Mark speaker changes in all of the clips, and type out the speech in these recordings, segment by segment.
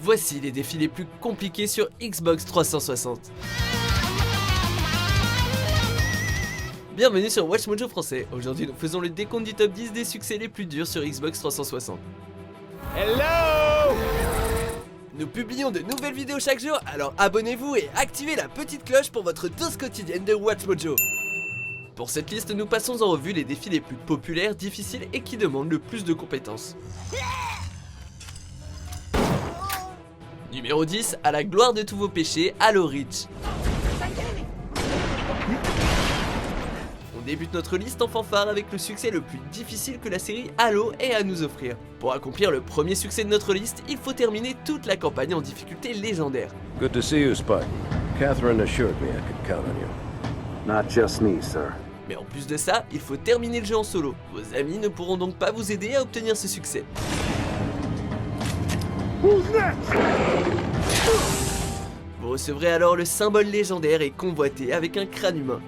Speaker 1: Voici les défis les plus compliqués sur Xbox 360. Bienvenue sur Watch Mojo français. Aujourd'hui nous faisons le décompte du top 10 des succès les plus durs sur Xbox 360.
Speaker 2: Hello!
Speaker 1: Nous publions de nouvelles vidéos chaque jour, alors abonnez-vous et activez la petite cloche pour votre dose quotidienne de Watch Mojo. Pour cette liste, nous passons en revue les défis les plus populaires, difficiles et qui demandent le plus de compétences. Numéro 10, à la gloire de tous vos péchés, Halo Reach. On débute notre liste en fanfare avec le succès le plus difficile que la série Halo ait à nous offrir. Pour accomplir le premier succès de notre liste, il faut terminer toute la campagne en difficulté légendaire.
Speaker 3: Good to see you, Spike. Catherine assured me I could count on you.
Speaker 4: Not just me, sir.
Speaker 1: Mais en plus de ça, il faut terminer le jeu en solo. Vos amis ne pourront donc pas vous aider à obtenir ce succès. Vous recevrez alors le symbole légendaire et convoité avec un crâne humain.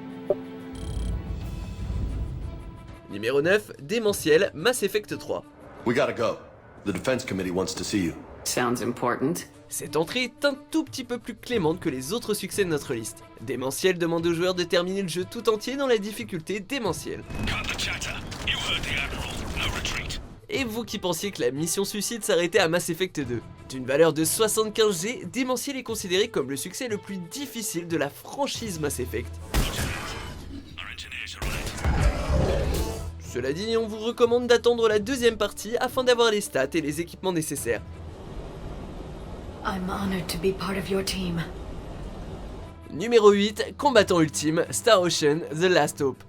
Speaker 1: Numéro 9, démentiel, Mass Effect 3.
Speaker 5: We gotta go. The defense committee wants to see you.
Speaker 6: Sounds important.
Speaker 1: Cette entrée est un tout petit peu plus clémente que les autres succès de notre liste. Démentiel demande aux joueurs de terminer le jeu tout entier dans la difficulté démentielle. Et vous qui pensiez que la mission suicide s'arrêtait à Mass Effect 2. D'une valeur de 75G, Démentiel est considéré comme le succès le plus difficile de la franchise Mass Effect. Cela dit, on vous recommande d'attendre la deuxième partie afin d'avoir les stats et les équipements nécessaires.
Speaker 7: I'm honored to be part of your team.
Speaker 1: Numéro 8, combattant ultime, Star Ocean, The Last Hope.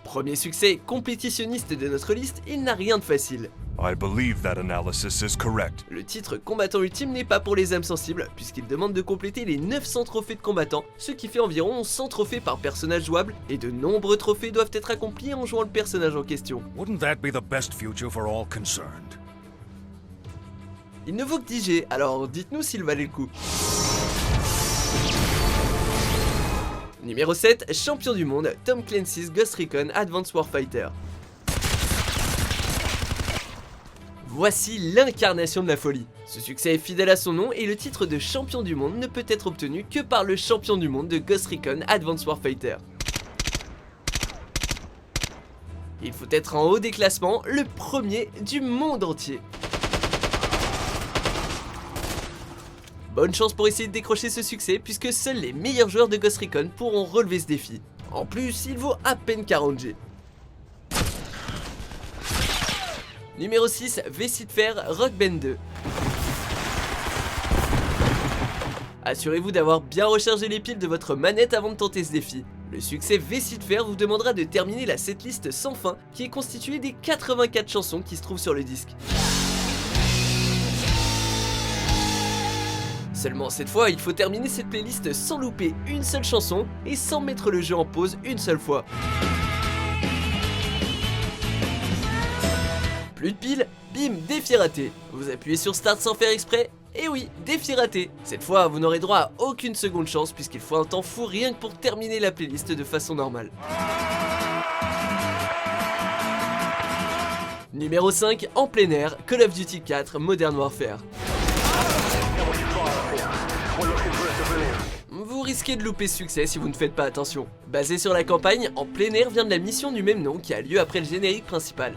Speaker 1: Premier succès compétitionniste de notre liste, il n'a rien de facile.
Speaker 2: I believe that analysis is correct.
Speaker 1: Le titre combattant ultime n'est pas pour les âmes sensibles, puisqu'il demande de compléter les 900 trophées de combattant, ce qui fait environ 100 trophées par personnage jouable, et de nombreux trophées doivent être accomplis en jouant le personnage en question.
Speaker 2: Wouldn't that be the best future for all concerned?
Speaker 1: Il ne vaut que 10G, alors dites-nous s'il valait le coup. Numéro 7, champion du monde, Tom Clancy's Ghost Recon Advanced Warfighter. Voici l'incarnation de la folie. Ce succès est fidèle à son nom et le titre de champion du monde ne peut être obtenu que par le champion du monde de Ghost Recon Advanced Warfighter. Il faut être en haut des classements, le premier du monde entier. Bonne chance pour essayer de décrocher ce succès puisque seuls les meilleurs joueurs de Ghost Recon pourront relever ce défi. En plus, il vaut à peine 40G. Numéro 6, Vessie de fer, Rock Band 2. Assurez-vous d'avoir bien rechargé les piles de votre manette avant de tenter ce défi. Le succès Vessie de fer vous demandera de terminer la setlist sans fin qui est constituée des 84 chansons qui se trouvent sur le disque. Seulement cette fois, il faut terminer cette playlist sans louper une seule chanson et sans mettre le jeu en pause une seule fois. Plus de piles, bim, défi raté. Vous appuyez sur Start sans faire exprès, et oui, défi raté. Cette fois, vous n'aurez droit à aucune seconde chance puisqu'il faut un temps fou rien que pour terminer la playlist de façon normale. Numéro 5, en plein air, Call of Duty 4 Modern Warfare. Vous risquez de louper ce succès si vous ne faites pas attention. Basé sur la campagne, en plein air vient de la mission du même nom qui a lieu après le générique principal.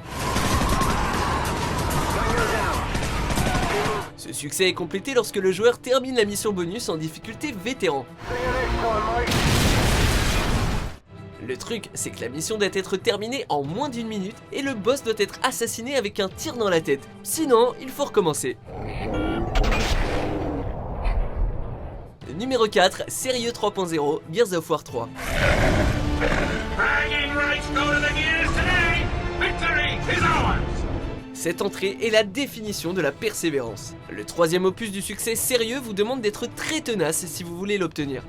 Speaker 1: Ce succès est complété lorsque le joueur termine la mission bonus en difficulté vétéran. Le truc, c'est que la mission doit être terminée en moins d'une minute et le boss doit être assassiné avec un tir dans la tête. Sinon, il faut recommencer. Numéro 4, Sérieux 3.0, Gears of War 3. Cette entrée est la définition de la persévérance. Le troisième opus du succès Sérieux vous demande d'être très tenace si vous voulez l'obtenir.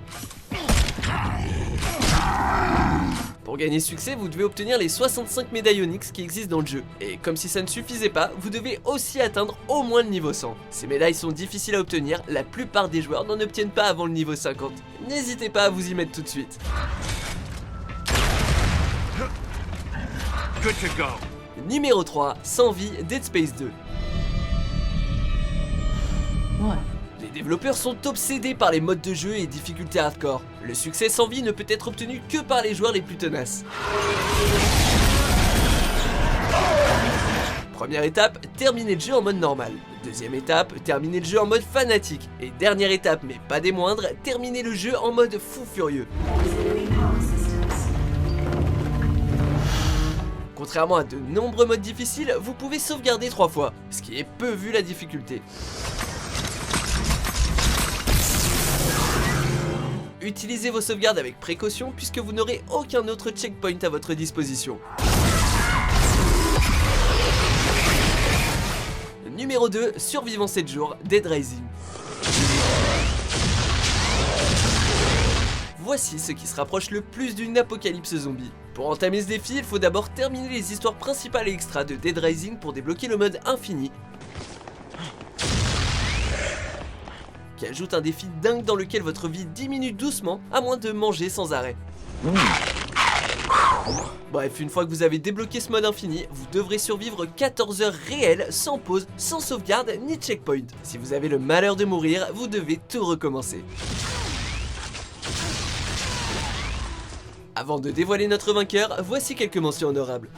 Speaker 1: Pour gagner ce succès, vous devez obtenir les 65 médailles Onyx qui existent dans le jeu. Et comme si ça ne suffisait pas, vous devez aussi atteindre au moins le niveau 100. Ces médailles sont difficiles à obtenir, la plupart des joueurs n'en obtiennent pas avant le niveau 50. N'hésitez pas à vous y mettre tout de suite.
Speaker 2: Good to go.
Speaker 1: Numéro 3, Sans vie, Dead Space 2. Les développeurs sont obsédés par les modes de jeu et difficultés hardcore. Le succès sans vie ne peut être obtenu que par les joueurs les plus tenaces. Première étape, terminer le jeu en mode normal. Deuxième étape, terminer le jeu en mode fanatique. Et dernière étape, mais pas des moindres, terminer le jeu en mode fou furieux. Contrairement à de nombreux modes difficiles, vous pouvez sauvegarder 3 fois, ce qui est peu vu la difficulté. Utilisez vos sauvegardes avec précaution puisque vous n'aurez aucun autre checkpoint à votre disposition. Numéro 2, survivant 7 jours, Dead Rising. Voici ce qui se rapproche le plus d'une apocalypse zombie. Pour entamer ce défi, il faut d'abord terminer les histoires principales et extras de Dead Rising pour débloquer le mode infini, qui ajoute un défi dingue dans lequel votre vie diminue doucement à moins de manger sans arrêt. Bref, une fois que vous avez débloqué ce mode infini, vous devrez survivre 14 heures réelles, sans pause, sans sauvegarde ni checkpoint. Si vous avez le malheur de mourir, vous devez tout recommencer. Avant de dévoiler notre vainqueur, voici quelques mentions honorables.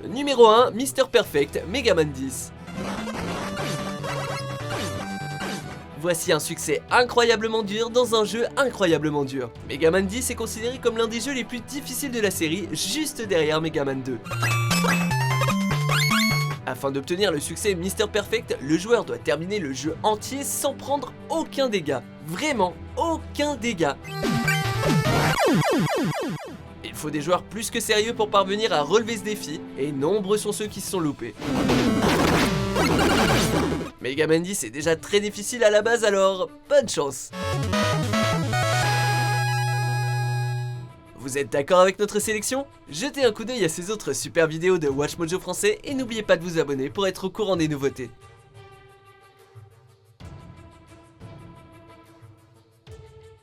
Speaker 1: Numéro 1, Mr Perfect, Megaman 10. Voici un succès incroyablement dur dans un jeu incroyablement dur. Megaman 10 est considéré comme l'un des jeux les plus difficiles de la série, juste derrière Megaman 2. Afin d'obtenir le succès Mr Perfect, le joueur doit terminer le jeu entier sans prendre aucun dégât. Vraiment, aucun dégât. Il faut des joueurs plus que sérieux pour parvenir à relever ce défi, et nombreux sont ceux qui se sont loupés. Megaman 10 est déjà très difficile à la base, alors bonne chance. Vous êtes d'accord avec notre sélection? Jetez un coup d'œil à ces autres super vidéos de WatchMojo français et n'oubliez pas de vous abonner pour être au courant des nouveautés.